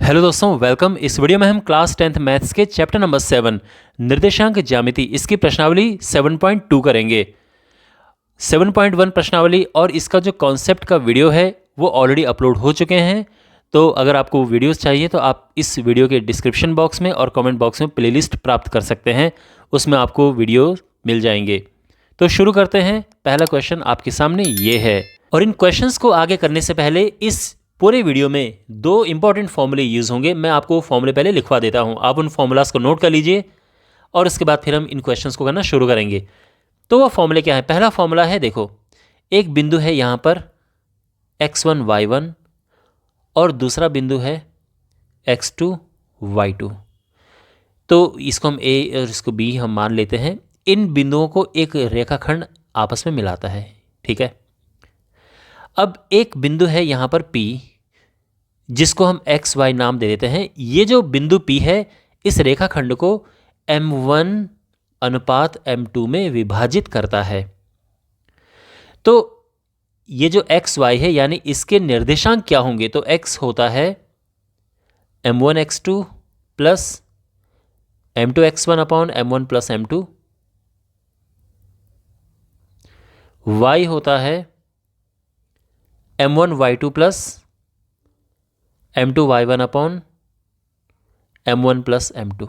Hello दोस्तों, welcome. इस video में हम क्लास 10th मैथ्स के चैप्टर नंबर 7 निर्देशांक ज्यामिति इसकी प्रश्नावली 7.2 करेंगे। 7.1 प्रश्नावली और इसका जो कॉन्सेप्ट का वीडियो है वो ऑलरेडी अपलोड हो चुके हैं। तो अगर आपको वीडियोस चाहिए तो आप इस वीडियो के डिस्क्रिप्शन बॉक्स में और कमेंट बॉक्स में प्लेलिस्ट प्राप्त कर सकते हैं, उसमें आपको वीडियो मिल जाएंगे। तो शुरू करते हैं। पहला क्वेश्चन आपके सामने ये है, और इन क्वेश्चंस को आगे करने से पहले इस पूरे वीडियो में दो इंपॉर्टेंट फॉर्मूले यूज़ होंगे। मैं आपको फॉर्मूले पहले लिखवा देता हूं, आप उन फॉर्मूलाज को नोट कर लीजिए और उसके बाद फिर हम इन क्वेश्चंस को करना शुरू करेंगे। तो वो फॉर्मूले क्या है? पहला फॉर्मूला है, देखो, एक बिंदु है यहाँ पर x1 y1 और दूसरा बिंदु है x2 y2। तो इसको हम a और इसको b हम मान लेते हैं। इन बिंदुओं को एक रेखाखंड आपस में मिलाता है, ठीक है। अब एक बिंदु है यहाँ पर P, जिसको हम एक्स वाई नाम दे देते हैं। ये जो बिंदु P है इस रेखाखंड को m1 अनुपात m2 में विभाजित करता है। तो ये जो एक्स वाई है यानी इसके निर्देशांक क्या होंगे? तो x होता है m1 x2 plus m2 x1 upon m1 plus m2। y होता है m1 y2 plus m2 y1 upon m1 plus m2।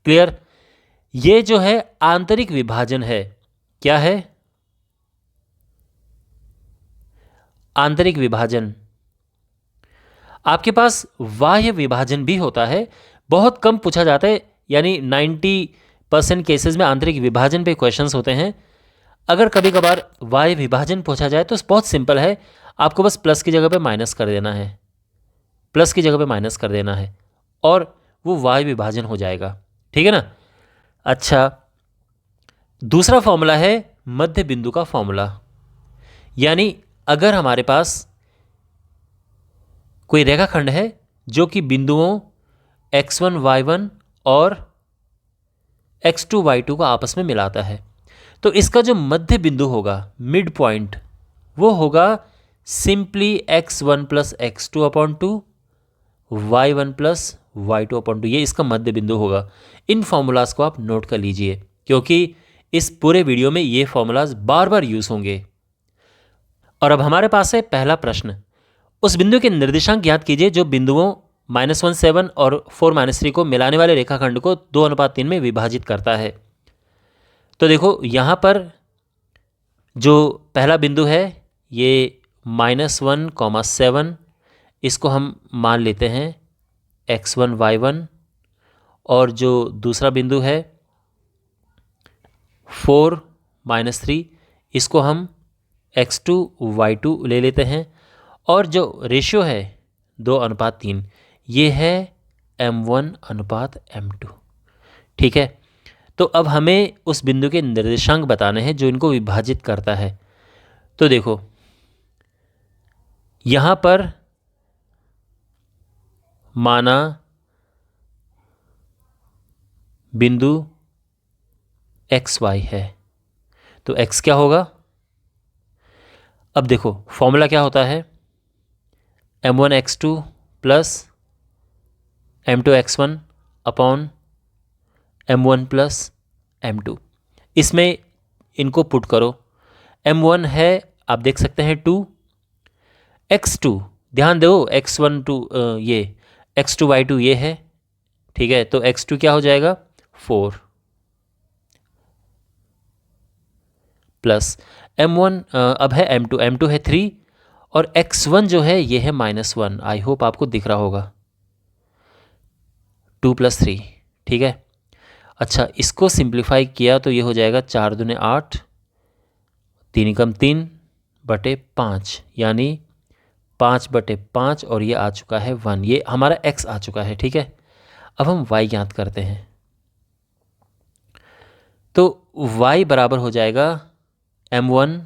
Clear? ये जो है आंतरिक विभाजन है। क्या है? आंतरिक विभाजन। आपके पास बाह्य विभाजन भी होता है, बहुत कम पूछा जाता है, यानी 90% केसेस में आंतरिक विभाजन पे क्वेश्चंस होते हैं। अगर कभी कभार बाह्य विभाजन पूछा जाए तो बहुत सिंपल है, आपको बस प्लस की जगह पे माइनस कर देना है, प्लस की जगह पे माइनस कर देना है और वो बाह्य विभाजन हो जाएगा, ठीक है ना। अच्छा, दूसरा फॉर्मूला है मध्य बिंदु का फॉर्मूला। यानी अगर हमारे पास कोई रेखाखंड है जो कि बिंदुओं x1 y1 और x2 y2 को आपस में मिलाता है, तो इसका जो मध्य बिंदु होगा, मिड पॉइंट, वो होगा simply x1 plus x2 upon 2 y1 plus y2 upon 2। ये इसका मध्य बिंदु होगा। इन फॉर्मूलाज को आप नोट कर लीजिए क्योंकि इस पूरे वीडियो में ये फॉर्मूलाज बार बार यूज होंगे। और अब हमारे पास है पहला प्रश्न। उस बिंदु के निर्देशांक ज्ञात कीजिए जो बिंदुओं -1 7 और 4 3 को मिलाने वाले रेखाखंड को 2:3 में विभाजित करता है। तो देखो, यहाँ पर जो पहला बिंदु है ये -1 7, इसको हम मान लेते हैं x1 y1, और जो दूसरा बिंदु है 4 3, इसको हम x2 y2 ले लेते हैं, और जो रेशियो है 2:3, ये है m1 अनुपात m2, ठीक है। तो अब हमें उस बिंदु के निर्देशांक बताने हैं जो इनको विभाजित करता है। तो देखो, यहाँ पर माना बिंदु एक्स वाई है, तो x क्या होगा? अब देखो, फॉर्मूला क्या होता है? m1 x2 plus m2 x1 upon m1 plus m2। इसमें इनको पुट करो। m1 है, आप देख सकते हैं 2, x2 ध्यान दो, x1 2 ये x2 y2 ये है, ठीक है। तो x2 क्या हो जाएगा? 4 प्लस m1 अब है m2 है 3, और x1 जो है ये है -1। आई होप आपको दिख रहा होगा, 2 + 3, ठीक है। अच्छा, इसको सिंप्लीफाई किया तो ये हो जाएगा 4 दूने 8, 3 × 3 बटे 5, यानी 5/5, और ये आ चुका है 1। ये हमारा x आ चुका है, ठीक है। अब हम y ज्ञात करते हैं। तो y बराबर हो जाएगा m1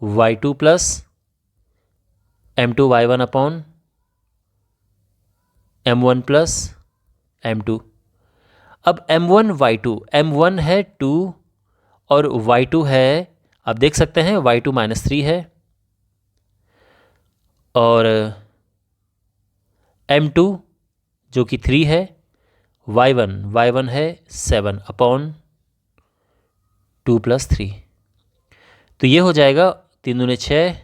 y2 plus m2 y1 upon m1 plus m2। अब m1 y2, m1 है 2 और y2 है, आप देख सकते हैं y2 -3 है, और m2 जो कि 3 है, y1 है 7 अपॉन 2 + 3। तो ये हो जाएगा 3 दूने 6,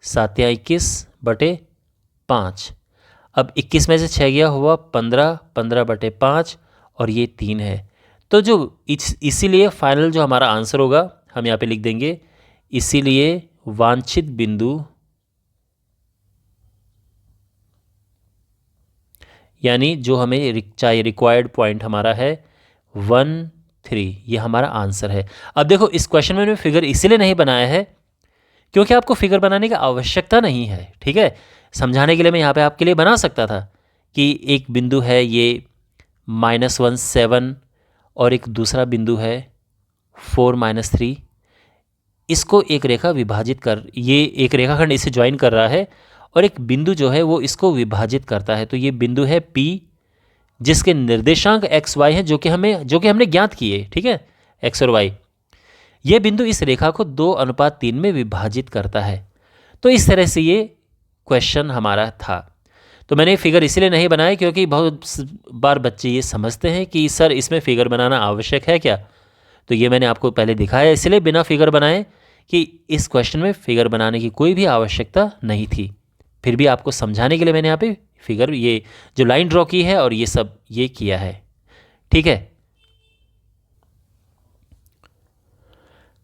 7 या 21 बटे 5। अब 21 में से 6 गया हुआ 15, 15 बटे 5 और ये 3 है। तो जो इसीलिए फाइनल जो हमारा आंसर होगा हम यहाँ पे लिख देंगे, इसीलिए वांछित बिंदु यानी जो हमें चाहिए रिक्वायर्ड पॉइंट हमारा है 1, 3, ये हमारा आंसर है। अब देखो इस क्वेश्चन में मैंने फिगर इसीलिए नहीं बनाया है क्योंकि आपको फिगर बनाने की आवश्यकता नहीं है, ठीक है। समझाने के लिए मैं यहाँ पे आपके लिए बना सकता था कि एक बिंदु है ये -1 7 और एक दूसरा बिंदु है 4 -3। इसको एक रेखा विभाजित कर, ये एक रेखाखंड इसे ज्वाइन कर रहा है और एक बिंदु जो है वो इसको विभाजित करता है। तो ये बिंदु है P जिसके निर्देशांक x y हैं जो कि हमने ज्ञात किए, ठीक है, x और y। ये बिंदु इस रेखा को 2:3 में विभाजित करता है। तो इस तरह से ये क्वेश्चन हमारा था। तो मैंने फिगर इसलिए नहीं बनाया क्योंकि बहुत बार बच्चे ये समझते हैं कि सर इसमें फिगर बनाना आवश्यक है क्या। तो ये मैंने आपको पहले दिखाया, इसलिए बिना फिगर बनाए कि इस क्वेश्चन में फिगर बनाने की कोई भी आवश्यकता नहीं थी। फिर भी आपको समझाने के लिए मैंने यहाँ पे फिगर, ये जो लाइन ड्रॉ की है और ये सब ये किया है, ठीक है।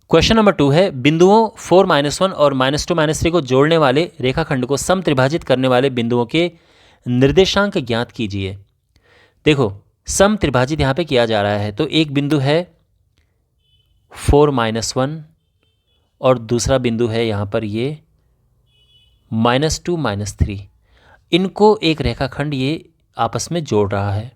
क्वेश्चन नंबर 2 है, बिंदुओं 4 -1 और -2 -3 को जोड़ने वाले रेखाखंड को समत्रिभाजित करने वाले बिंदुओं के निर्देशांक ज्ञात कीजिए। देखो समत्रिभाजित यहाँ पे किया जा रहा है, तो एक बिंदु है 4 -1 और दूसरा बिंदु है यहाँ पर ये -2 -3। इनको एक रेखाखंड ये आपस में जोड़ रहा है।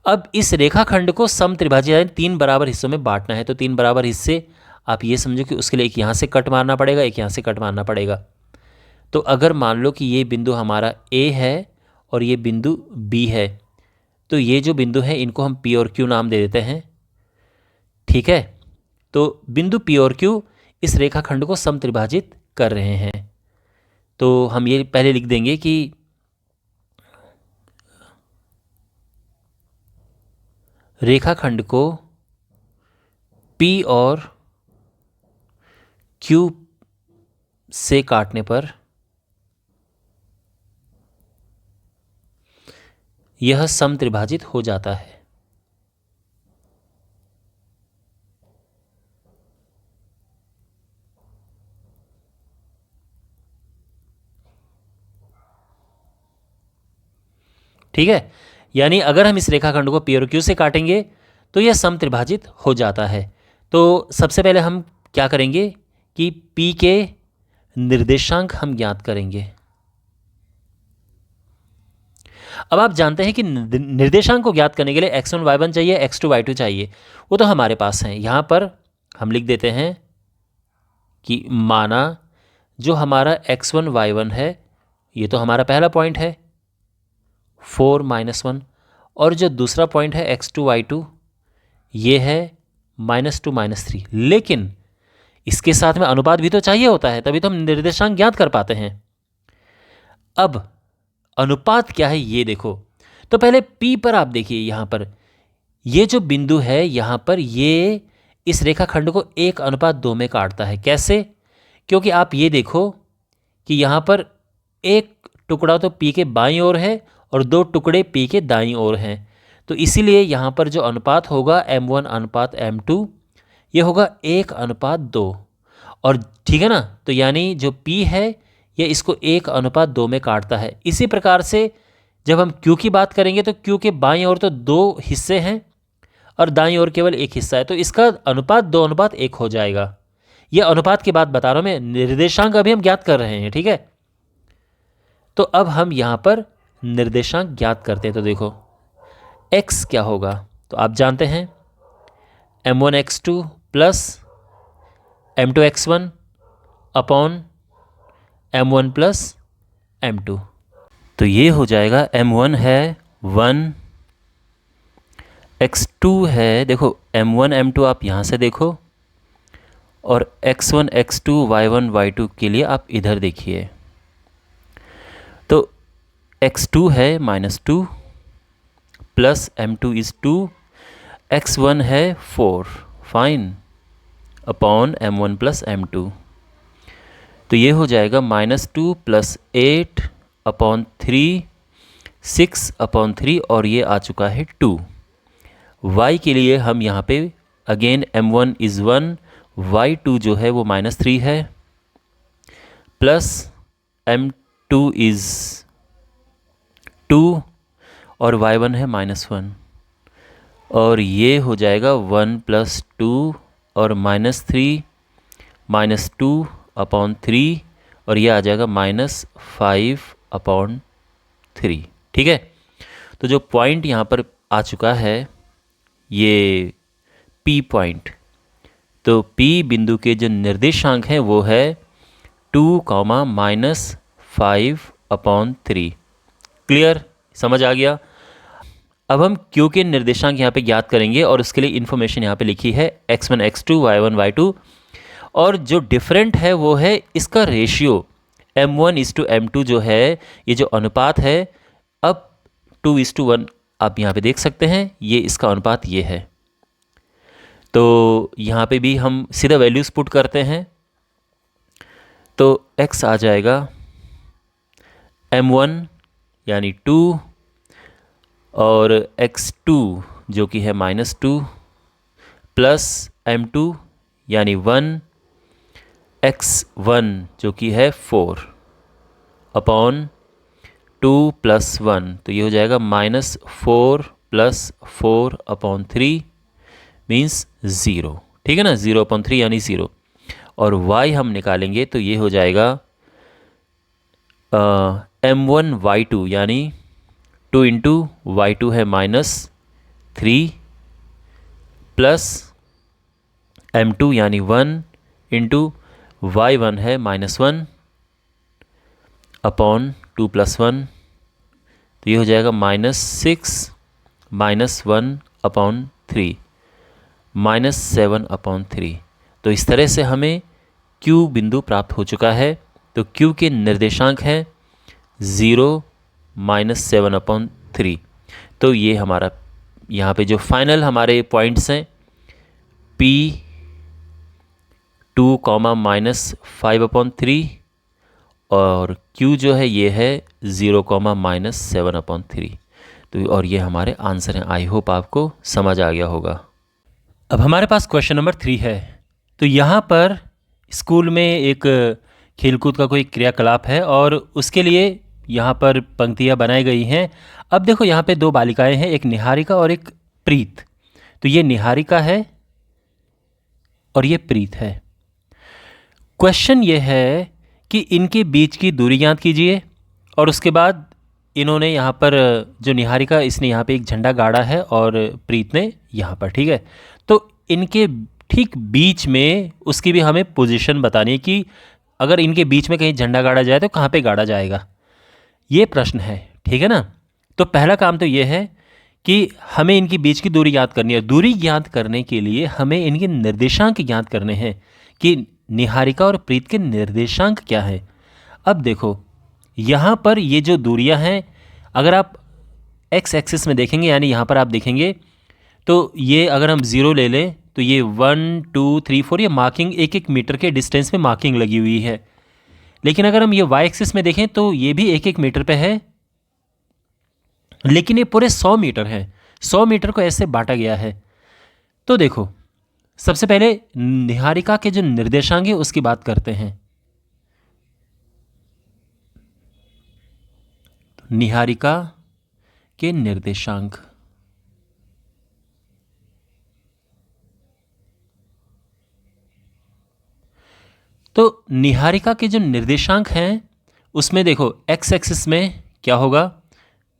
अब इस रेखाखंड को समत्रिभाजित यानी 3 बराबर हिस्सों में बांटना है। तो 3 बराबर हिस्से आप ये समझो कि उसके लिए एक यहाँ से कट मारना पड़ेगा, एक यहाँ से कट मारना पड़ेगा। तो अगर मान लो कि ये बिंदु हमारा A है और ये बिंदु B है, तो ये जो बिंदु है इनको हम P और Q नाम दे देते हैं, ठीक है। तो बिंदु P और Q इस रेखाखंड को समत्रिभाजित कर रहे हैं। तो हम ये पहले लिख देंगे कि रेखाखंड को P और Q से काटने पर यह समत्रिभाजित हो जाता है। ठीक है, यानी अगर हम इस रेखाखंड को P और Q से काटेंगे तो यह समत्रिभाजित हो जाता है। तो सबसे पहले हम क्या करेंगे कि P के निर्देशांक हम ज्ञात करेंगे। अब आप जानते हैं कि निर्देशांक को ज्ञात करने के लिए x1 y1 चाहिए, x2 y2 चाहिए, वो तो हमारे पास हैं। यहाँ पर हम लिख देते हैं कि माना जो हमारा x1 y1 है ये तो हमारा पहला पॉइंट है 4 -1, और जो दूसरा पॉइंट है x2 y2 ये है -2 -3। लेकिन इसके साथ में अनुपात भी तो चाहिए होता है, तभी तो हम निर्देशांक ज्ञात कर पाते हैं। अब अनुपात क्या है ये देखो। तो पहले P पर आप देखिए, यहाँ पर ये जो बिंदु है यहाँ पर ये इस रेखाखंड को 1:2 में काटता है। कैसे? क्योंकि आप ये देखो कि यहाँ पर एक टुकड़ा तो P के बाईं ओर है और 2 टुकड़े P के दाईं ओर हैं। तो इसीलिए यहाँ पर जो अनुपात होगा m1:m2 ये होगा 1:2। और ठीक है ना, तो यानी जो P है ये इसको 1:2 में काटता है। इसी प्रकार से जब हम Q की बात करेंगे तो Q के बाईं ओर तो 2 हिस्से हैं और दाईं ओर केवल 1 हिस्सा है, तो इसका अनुपात 2:1 हो जाएगा। यह अनुपात की बात बता रहा हूं मैं, निर्देशांक अभी हम ज्ञात कर रहे हैं, ठीक है। तो अब हम यहाँ पर निर्देशांक ज्ञात करते हैं। तो देखो x क्या होगा, तो आप जानते हैं m1x2 plus m2x1 upon m1 plus m2। तो ये हो जाएगा m1 है 1, x2 है, देखो m1 m2 आप यहाँ से देखो, और x1 x2 y1 y2 के लिए आप इधर देखिए। तो x2 है -2 प्लस m2 इज़ 2, x1 है 4, fine, upon m1 plus m2। तो ये हो जाएगा -2 + 8 अपॉन 3, 6 अपॉन 3, और ये आ चुका है 2। y के लिए हम यहाँ पे अगेन m1 इज़ 1, y2 जो है वो -3 है, प्लस m2 इज़ 2 और y1 है -1, और ये हो जाएगा 1 + 2 और -3 -2 अपॉन 3, और ये आ जाएगा -5 अपॉन 3। ठीक है, तो जो पॉइंट यहाँ पर आ चुका है ये P पॉइंट, तो P बिंदु के जो निर्देशांक हैं वो है 2, -5 अपॉन 3। क्लियर, समझ आ गया। अब हम Q के निर्देशांक यहाँ पे ज्ञात करेंगे, और उसके लिए इन्फॉर्मेशन यहाँ पे लिखी है x1 x2 y1 y2, और जो डिफरेंट है वो है इसका रेशियो m1:m2 जो है, ये जो अनुपात है, अब 2:1 आप यहाँ पे देख सकते हैं, ये इसका अनुपात ये है। तो यहाँ पे भी हम सीधा वैल्यूज़ पुट करते हैं, तो x आ जाएगा m1 यानी 2, और x2 जो कि है -2, प्लस m2 यानी 1, x1 जो कि है 4 अपॉन 2 + 1, तो ये हो जाएगा -4 + 4 अपॉन 3 मीन्स 0। ठीक है ना, 0/3 यानी 0, और y हम निकालेंगे तो ये हो जाएगा m1 y2 यानी 2 × y2 है -3, प्लस m2 यानी 1 × y1 है -1 अपॉन 2 + 1, तो ये हो जाएगा -6 -1 अपॉन 3 -7 अपॉन 3। तो इस तरह से हमें Q बिंदु प्राप्त हो चुका है। तो Q के निर्देशांक हैं 0 -7 अपॉन 3। तो ये हमारा यहाँ पे जो फाइनल हमारे पॉइंट्स हैं P2, -5 अपॉन 3, और Q जो है ये है 0, -7 अपॉन 3। तो और ये हमारे आंसर हैं। आई होप आपको समझ आ गया होगा। अब हमारे पास क्वेश्चन नंबर 3 है। तो यहाँ पर स्कूल में एक खेलकूद का कोई क्रियाकलाप है, और उसके लिए यहाँ पर पंक्तियाँ बनाई गई हैं। अब देखो यहाँ पे 2 बालिकाएं हैं, एक निहारिका और एक प्रीत। तो ये निहारिका है और ये प्रीत है। क्वेश्चन ये है कि इनके बीच की दूरी ज्ञात कीजिए, और उसके बाद इन्होंने यहाँ पर जो निहारिका, इसने यहाँ पे एक झंडा गाड़ा है और प्रीत ने यहाँ पर, ठीक है। तो इनके ठीक बीच में उसकी भी हमें पोजीशन बतानी है कि अगर इनके बीच में कहीं झंडा गाड़ा जाए तो कहाँ पे गाड़ा जाएगा, ये प्रश्न है, ठीक है ना। तो पहला काम तो ये है कि हमें इनके बीच की दूरी ज्ञात करनी है। दूरी ज्ञात करने के लिए हमें इनके निर्देशांक ज्ञात करने हैं कि निहारिका और प्रीत के निर्देशांक क्या है। अब देखो यहाँ पर ये जो दूरियां हैं, अगर आप एक्स एक्सिस में देखेंगे, यानी यहाँ पर आप देखेंगे तो ये अगर हम 0 ले लें तो ये 1 2 3 4 ये मार्किंग 1-1 मीटर के डिस्टेंस में मार्किंग लगी हुई है। लेकिन अगर हम ये वाई एक्सिस में देखें तो ये भी 1-1 मीटर पे है, लेकिन ये पूरे 100 मीटर है। 100 मीटर को ऐसे बांटा गया है। तो देखो सबसे पहले निहारिका के जो निर्देशांक है उसकी बात करते हैं। निहारिका के निर्देशांक, तो निहारिका के जो निर्देशांक हैं उसमें देखो एक्स एक्सिस में क्या होगा,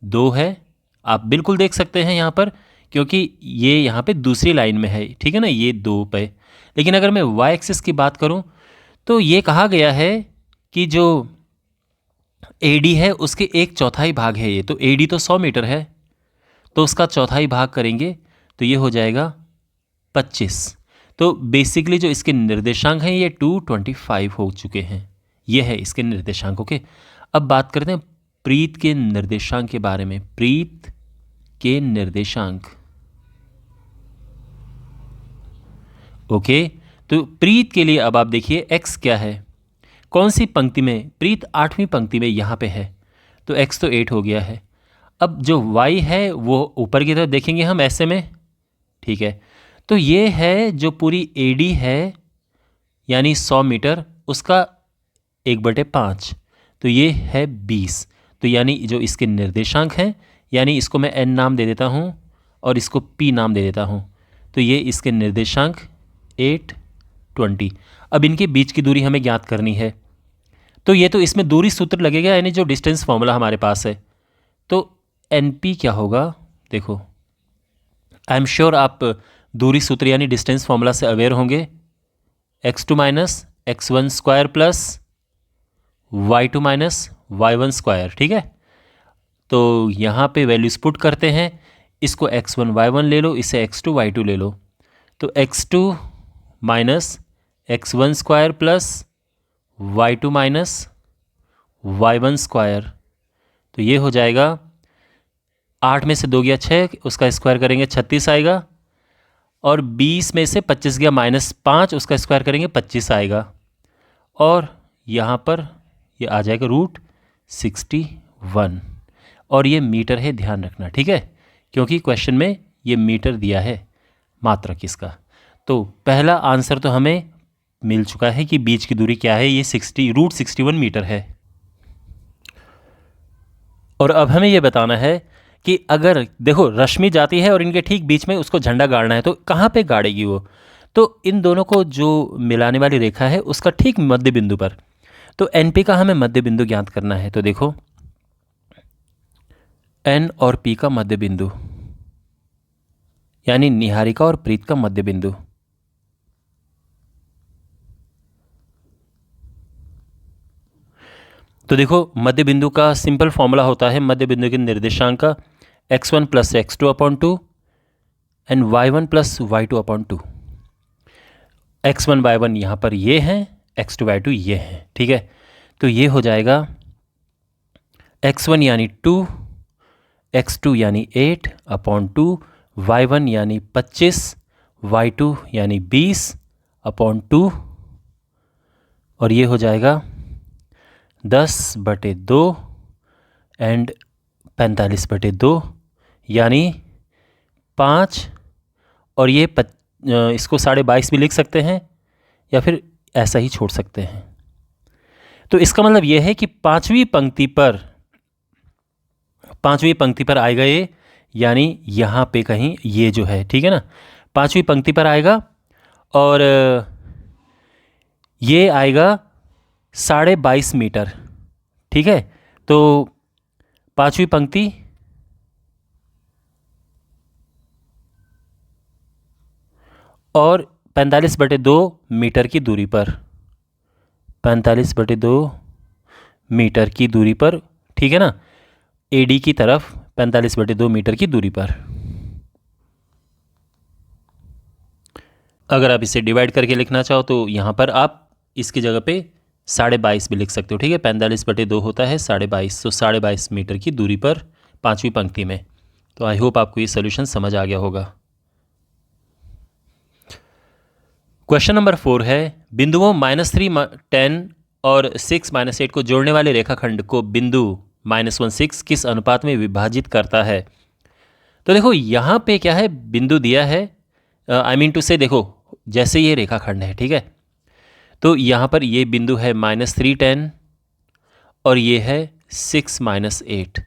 2 है। आप बिल्कुल देख सकते हैं यहाँ पर, क्योंकि ये यहाँ पे दूसरी लाइन में है, ठीक है ना, ये 2 पे। लेकिन अगर मैं वाई एक्सिस की बात करूँ तो ये कहा गया है कि जो AD है उसके 1/4 भाग है ये। तो AD तो 100 मीटर है, तो उसका चौथाई भाग करेंगे तो ये हो जाएगा 25। तो बेसिकली जो इसके निर्देशांक हैं ये 225 हो चुके हैं। ये है इसके निर्देशांक। ओके, अब बात करते हैं प्रीत के निर्देशांक के बारे में। प्रीत के निर्देशांक। ओके, तो प्रीत के लिए अब आप देखिए x क्या है, कौन सी पंक्ति में, प्रीत 8वीं पंक्ति में यहाँ पे है, तो x तो 8 हो गया है। अब जो y है वो ऊपर की तरफ देखेंगे हम ऐसे में, ठीक है। तो ये है जो पूरी AD है यानी 100 मीटर, उसका 1/5, तो ये है 20। तो यानी जो इसके निर्देशांक हैं, यानी इसको मैं n नाम दे देता हूँ और इसको p नाम दे देता हूँ, तो ये इसके निर्देशांक 8, 20। अब इनके बीच की दूरी हमें ज्ञात करनी है, तो ये तो इसमें दूरी सूत्र लगेगा, यानी जो डिस्टेंस फॉर्मूला हमारे पास है। तो NP क्या होगा, देखो आई एम श्योर आप दूरी सूत्र यानी डिस्टेंस फॉर्मूला से अवेयर होंगे। x2 minus x1 square plus y2 minus y1 square, ठीक है। तो यहाँ पे वैल्यूज पुट करते हैं, इसको x1 y1 ले लो, इसे x2 y2 ले लो, तो x2 minus x1 square plus y2 minus y1 square, तो ये हो जाएगा 8 में से 2 गया 6, उसका स्क्वायर करेंगे 36 आएगा, और 20 में से 25 गया -5, उसका स्क्वायर करेंगे 25 आएगा, और यहाँ पर ये आ जाएगा √61, और ये मीटर है, ध्यान रखना, ठीक है, क्योंकि क्वेश्चन में ये मीटर दिया है मात्रक इसका। तो पहला आंसर तो हमें मिल चुका है कि बीच की दूरी क्या है, ये √61 मीटर है। और अब हमें ये बताना है कि अगर देखो रश्मि जाती है और इनके ठीक बीच में उसको झंडा गाड़ना है, तो कहाँ पे गाड़ेगी वो, तो इन दोनों को जो मिलाने वाली रेखा है उसका ठीक मध्य बिंदु पर। तो NP का हमें मध्य बिंदु ज्ञात करना है, तो देखो N और P का मध्य बिंदु यानी निहारिका और प्रीत का मध्य बिंदु। तो देखो मध्य बिंदु का सिंपल फॉर्मूला होता है मध्य बिंदु के निर्देशांक का x1 + x2/2 and y1 + y2/2। x1 y1 यहाँ पर ये हैं, x2 y2 ये हैं, ठीक है। तो ये हो जाएगा x1 यानी 2, x2 यानी 8/2, y1 यानी 25, y2 यानी 20/2, और ये हो जाएगा 10/2 एंड 45/2 यानी 5, और ये इसको 22.5 भी लिख सकते हैं या फिर ऐसा ही छोड़ सकते हैं। तो इसका मतलब ये है कि पांचवी पंक्ति पर आएगा ये, यानी यहाँ पे कहीं ये जो है, ठीक है ना, पांचवी पंक्ति पर आएगा, और ये आएगा 22.5 मीटर, ठीक है। तो पांचवी पंक्ति और 45/2 मीटर की दूरी पर, 45/2 मीटर की दूरी पर, ठीक है ना, AD की तरफ 45/2 मीटर की दूरी पर। अगर आप इसे डिवाइड करके लिखना चाहो तो यहाँ पर आप इसकी जगह पे 22.5 भी लिख सकते हो, ठीक है। 45/2 होता है 22.5, तो 22.5 मीटर की दूरी पर पांचवी पंक्ति में। तो आई होप आपको ये सोल्यूशन समझ आ गया होगा। क्वेश्चन नंबर 4 है, बिंदुओं -3, 10 और 6, -8 को जोड़ने वाले रेखाखंड को बिंदु -1, 6 किस अनुपात में विभाजित करता है। तो देखो यहाँ पे क्या है, बिंदु दिया है, आई मीन टू से देखो जैसे ये रेखाखंड है, ठीक है, तो यहाँ पर ये बिंदु है -3, 10 और ये है 6, -8।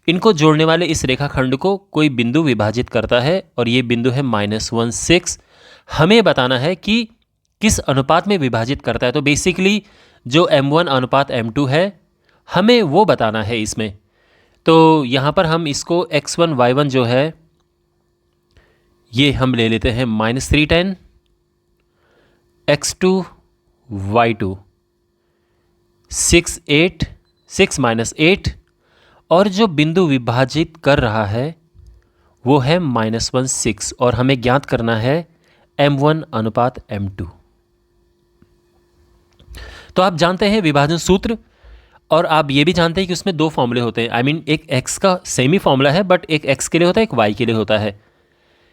इनको जोड़ने वाले इस रेखाखंड को कोई बिंदु विभाजित करता है और ये बिंदु है -1, 6। हमें बताना है कि किस अनुपात में विभाजित करता है। तो बेसिकली जो m1 अनुपात m2 है हमें वो बताना है इसमें। तो यहाँ पर हम इसको x1 y1 जो है ये हम ले लेते हैं -3, 10, x2 y2 6, 8, 6 -8, और जो बिंदु विभाजित कर रहा है वो है -1, 6, और हमें ज्ञात करना है m1 अनुपात m2। तो आप जानते हैं विभाजन सूत्र, और आप ये भी जानते हैं कि उसमें दो फॉर्मूले होते हैं, आई मीन एक x का सेम ही फॉर्मूला है बट एक x के लिए होता है, एक y के लिए होता है।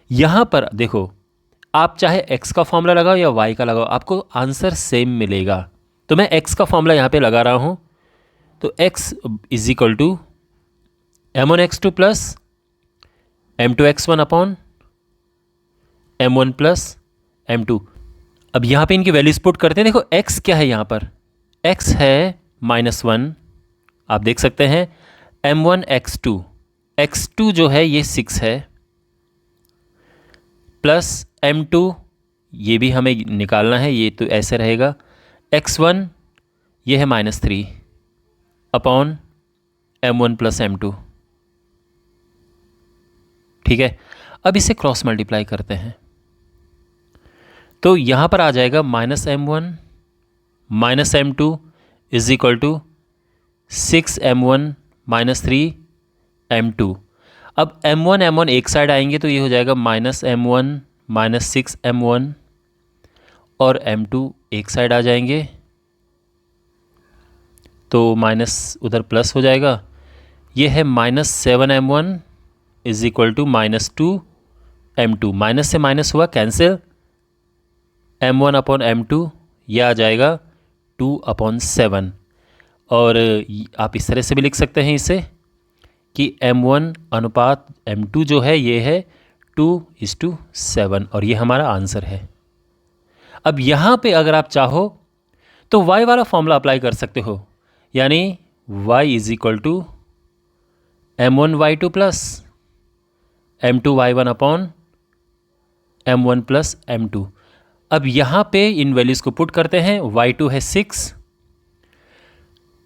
यहाँ पर देखो, आप चाहे x का फॉर्मूला लगाओ या y का लगाओ, आपको आंसर सेम मिलेगा। तो मैं x का फॉर्मूला यहाँ पे लगा रहा हूँ, तो x is equal to m1x2 plus m2x1 upon m1 plus m2। अब यहाँ पे इनकी वैल्यूज पुट करते हैं। देखो x क्या है यहाँ पर, x है -1, आप देख सकते हैं m1 x2, x2 जो है ये 6 है, प्लस m2 ये भी हमें निकालना है, ये तो ऐसे रहेगा, x1 ये है -3 अपॉन m1 प्लस m2। ठीक है, अब इसे क्रॉस मल्टीप्लाई करते हैं, तो यहाँ पर आ जाएगा -m1 minus m2 is equal to 6m1 minus 3m2। अब m1 एक साइड आएंगे तो ये हो जाएगा -m1 माइनस 6m1, और m2 एक साइड आ जाएंगे तो माइनस उधर प्लस हो जाएगा, ये है -7m1 is equal to -2m2। Minus से माइनस हुआ कैंसिल, m1 अपॉन m2 ये आ जाएगा 2/7। और आप इस तरह से भी लिख सकते हैं इसे कि m1 अनुपात m2 जो है ये है 2:7, और ये हमारा आंसर है। अब यहाँ पे अगर आप चाहो तो y वाला फॉर्मूला अप्लाई कर सकते हो, यानी y is equal to m1y2 plus m2y1 upon m1 plus m2। अब यहाँ पे इन वैल्यूज़ को पुट करते हैं, y2 है 6,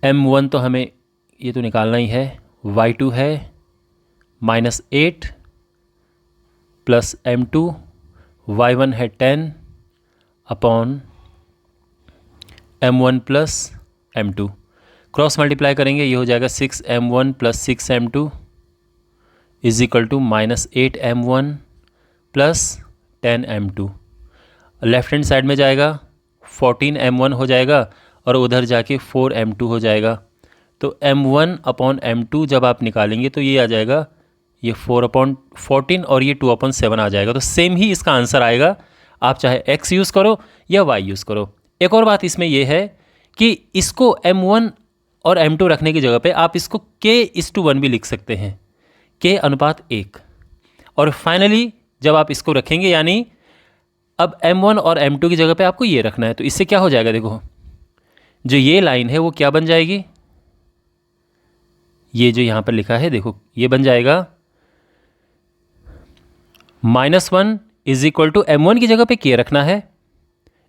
m1 तो हमें ये तो निकालना ही है, y2 है -8 प्लस m2, y1 है 10 upon m1 plus m2। Cross multiply करेंगे, ये हो जाएगा 6m1 plus 6m2 is equal to -8m1 plus 10m2। Left hand side में जाएगा 14m1 हो जाएगा, और उधर जाके 4m2 हो जाएगा। तो m1 अपॉन m2 जब आप निकालेंगे तो ये आ जाएगा, ये 4/14 और ये 2/7 आ जाएगा। तो सेम ही इसका आंसर आएगा, आप चाहे x यूज़ करो या y यूज़ करो। एक और बात इसमें यह है कि इसको m1 और m2 रखने की जगह पे आप इसको k:1 भी लिख सकते हैं, k:1। और फाइनली जब आप इसको रखेंगे, यानी अब m1 और m2 की जगह पे आपको ये रखना है, तो इससे क्या हो जाएगा, देखो जो ये लाइन है वो क्या बन जाएगी, ये जो यहाँ पर लिखा है देखो ये बन जाएगा -1 इज इक्वल टू m1 की जगह पे k रखना है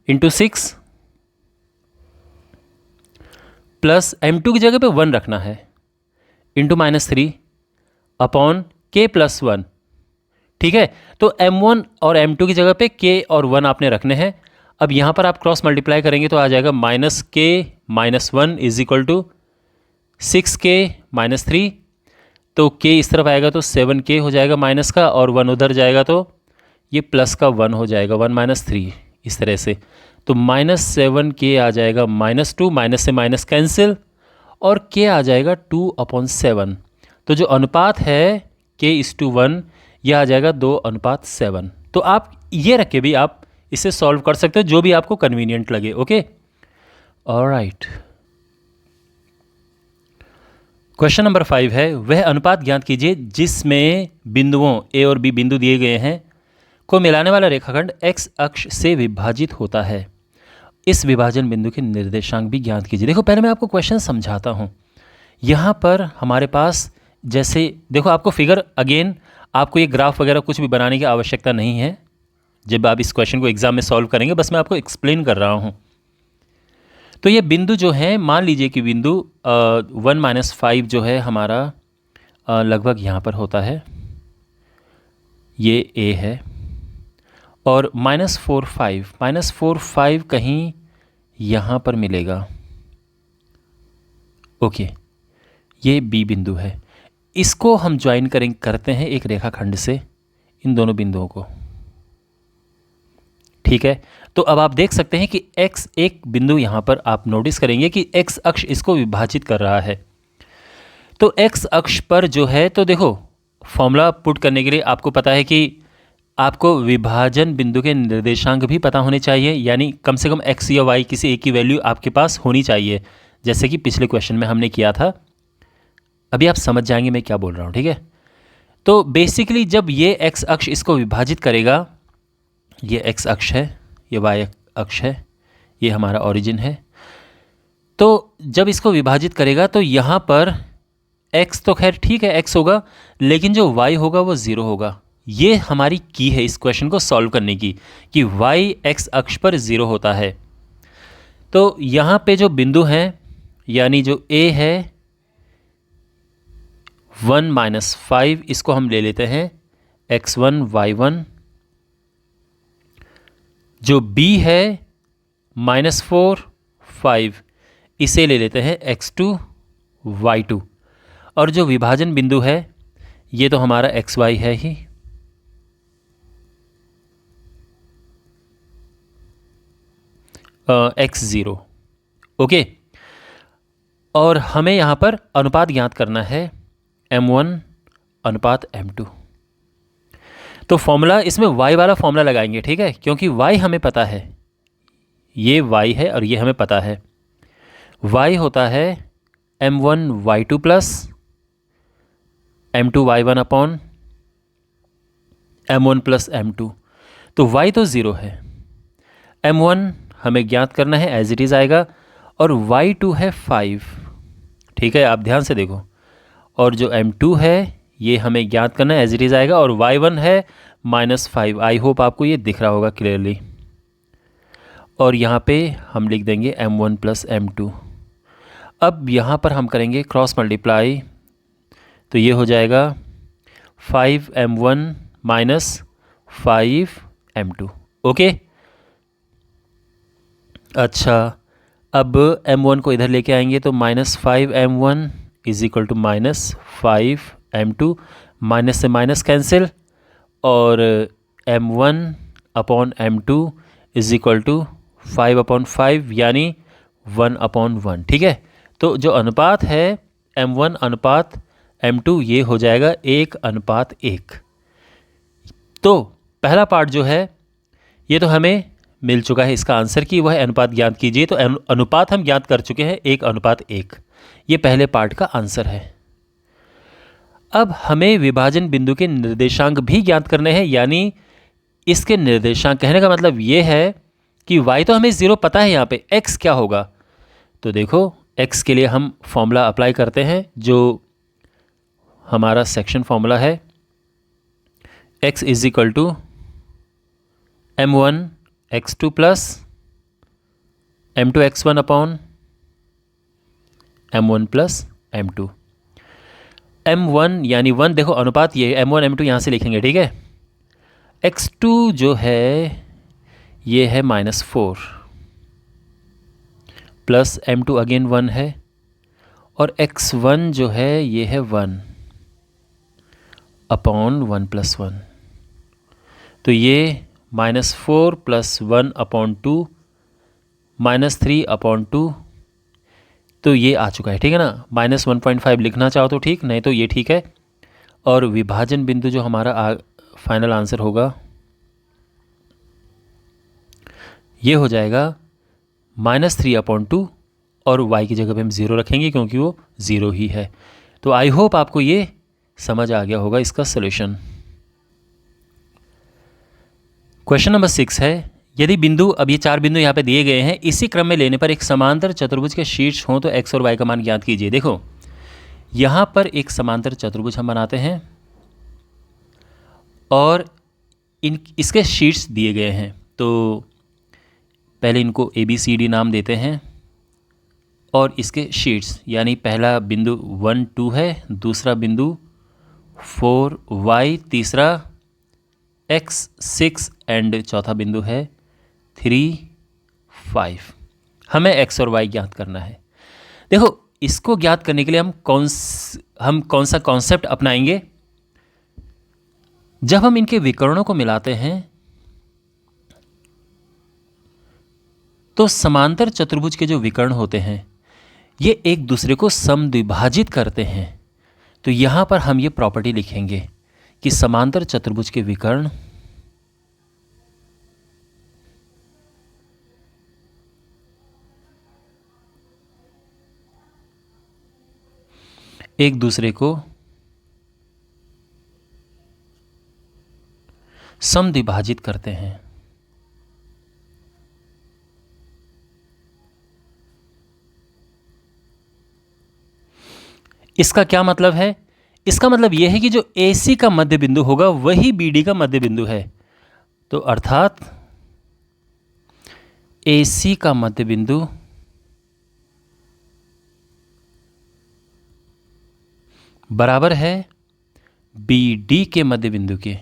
इंटू 6 प्लस m2 की जगह पे 1 रखना है इंटू -3 अपॉन k प्लस 1। ठीक है, तो m1 और m2 की जगह पे k और 1 आपने रखने हैं। अब यहाँ पर आप क्रॉस मल्टीप्लाई करेंगे तो आ जाएगा -k-1 is equal to 6k - 3। तो k इस तरफ आएगा तो 7k हो जाएगा माइनस का, और 1 उधर जाएगा तो ये प्लस का 1 हो जाएगा, 1 - 3 इस तरह से। तो -7k आ जाएगा -2, माइनस से माइनस कैंसिल, और k आ जाएगा 2/7। तो जो अनुपात है k:1 यह आ जाएगा 2:7। तो आप ये रख के भी आप इसे सॉल्व कर सकते हो, जो भी आपको कन्वीनियंट लगे। Okay, alright. क्वेश्चन नंबर 5 है, वह अनुपात ज्ञात कीजिए जिसमें बिंदुओं a और b बिंदु दिए गए हैं को मिलाने वाला रेखाखंड x अक्ष से विभाजित होता है। इस विभाजन बिंदु के निर्देशांक भी ज्ञात कीजिए। देखो पहले मैं आपको क्वेश्चन समझाता हूँ। यहाँ पर हमारे पास जैसे देखो, आपको फिगर अगेन आपको ये ग्राफ वगैरह कुछ भी बनाने की आवश्यकता नहीं है जब आप इस क्वेश्चन को एग्जाम में सॉल्व करेंगे, बस मैं आपको एक्सप्लेन कर रहा हूँ। तो ये बिंदु जो है, मान लीजिए कि बिंदु 1 - 5 जो है हमारा लगभग यहाँ पर होता है, ये A है, और -4 5 -4 कहीं यहाँ पर मिलेगा। ओके, ये B बिंदु है, इसको हम ज्वाइन करते हैं एक रेखाखंड से इन दोनों बिंदुओं को। ठीक है। तो अब आप देख सकते हैं कि x एक बिंदु यहाँ पर आप नोटिस करेंगे कि x अक्ष इसको विभाजित कर रहा है। तो x अक्ष पर जो है, तो देखो फॉर्मूला पुट करने के लिए आपको पता है कि आपको विभाजन बिंदु के निर्देशांक भी पता होने चाहिए, यानी कम से कम x या y किसी एक की वैल्यू आपके पास होनी चाहिए, जैसे कि पिछले क्वेश्चन में हमने किया था। अभी आप समझ जाएंगे मैं क्या बोल रहा हूँ, ठीक है। तो बेसिकली जब ये x अक्ष इसको विभाजित करेगा, ये x अक्ष है, ये y अक्ष है, ये हमारा ओरिजिन है, तो जब इसको विभाजित करेगा तो यहाँ पर x तो खैर ठीक है x होगा, लेकिन जो y होगा वो 0 होगा। ये हमारी की है इस क्वेश्चन को सॉल्व करने की, कि y x अक्ष पर 0 होता है। तो यहाँ पे जो बिंदु हैं, यानी जो a है 1 - 5, इसको हम ले लेते हैं x1 y1। जो b है -4 5, इसे ले लेते हैं x2 y2। और जो विभाजन बिंदु है ये तो हमारा xy है ही, x0। ओके, और हमें यहाँ पर अनुपात ज्ञात करना है m1 अनुपात m2। तो फॉर्मूला इसमें y वाला फॉर्मूला लगाएंगे, ठीक है, क्योंकि y हमें पता है, ये y है और ये हमें पता है। y होता है m1 y2 plus m2 y1 upon m1 plus m2। तो y तो 0 है, m1 हमें ज्ञात करना है, एज इट इज़ आएगा, और y2 है 5, ठीक है, आप ध्यान से देखो। और जो m2 है ये हमें ज्ञात करना है, एज इट इज़ आएगा, और y1 है -5। आई होप आपको ये दिख रहा होगा क्लियरली। और यहाँ पे हम लिख देंगे m1 प्लस m2। अब यहाँ पर हम करेंगे क्रॉस मल्टीप्लाई, तो ये हो जाएगा 5m1 - 5m2। ओके, अच्छा, अब m1 को इधर लेके आएंगे तो -5m1 is equal to -5m2, minus से माइनस कैंसिल, और m1 upon m2 is equal to 5/5, यानी 1/1, ठीक है। तो जो अनुपात है m1 अनुपात m2, ये हो जाएगा 1:1। तो पहला पार्ट जो है ये तो हमें मिल चुका है, इसका आंसर कि वह अनुपात ज्ञात कीजिए। तो अनुपात हम ज्ञात कर चुके हैं 1:1, ये पहले पार्ट का आंसर है। अब हमें विभाजन बिंदु के निर्देशांक भी ज्ञात करने हैं, यानी इसके निर्देशांक, कहने का मतलब ये है कि y तो हमें 0 पता है, यहाँ पे x क्या होगा। तो देखो x के लिए हम फॉर्मूला अप्लाई करते हैं, जो हमारा सेक्शन फॉर्मूला है, x is equal to m1 x2 plus m2 x1 upon m1 plus m2। m1 यानी 1, देखो अनुपात ये m1 m2 यहाँ से लिखेंगे, ठीक है। x2 जो है ये है -4 प्लस m2 अगेन 1 है, और x1 जो है ये है 1 अपॉन 1 + 1। तो ये -4 + 1/2 -3/2, तो ये आ चुका है, ठीक है ना। -1.5 लिखना चाहो तो ठीक, नहीं तो ये ठीक है। और विभाजन बिंदु जो हमारा फाइनल आंसर होगा ये हो जाएगा -3/2, और y की जगह पे हम 0 रखेंगे क्योंकि वो 0 ही है। तो आई होप आपको ये समझ आ गया होगा इसका सॉल्यूशन। क्वेश्चन नंबर 6 है, यदि बिंदु, अब ये 4 बिंदु यहाँ पे दिए गए हैं, इसी क्रम में लेने पर एक समांतर चतुर्भुज के शीर्ष हों तो x और y का मान ज्ञात कीजिए। देखो यहाँ पर एक समांतर चतुर्भुज हम बनाते हैं और इसके शीर्ष दिए गए हैं, तो पहले इनको ABCD नाम देते हैं, और इसके शीर्ष यानी पहला बिंदु 1 2 है, दूसरा बिंदु 4 y, तीसरा x 6 एंड चौथा बिंदु है 3 5। हमें x और y ज्ञात करना है। देखो इसको ज्ञात करने के लिए हम कौन सा कॉन्सेप्ट अपनाएंगे। जब हम इनके विकर्णों को मिलाते हैं तो समांतर चतुर्भुज के जो विकर्ण होते हैं ये एक दूसरे को समद्विभाजित करते हैं। तो यहाँ पर हम ये प्रॉपर्टी लिखेंगे कि समांतर चतुर्भुज के विकर्ण एक दूसरे को समद्विभाजित करते हैं। इसका क्या मतलब है? इसका मतलब यह है कि जो AC का मध्य बिंदु होगा वही BD का मध्य बिंदु है। तो अर्थात AC का मध्य बिंदु बराबर है BD के मध्य बिंदु के।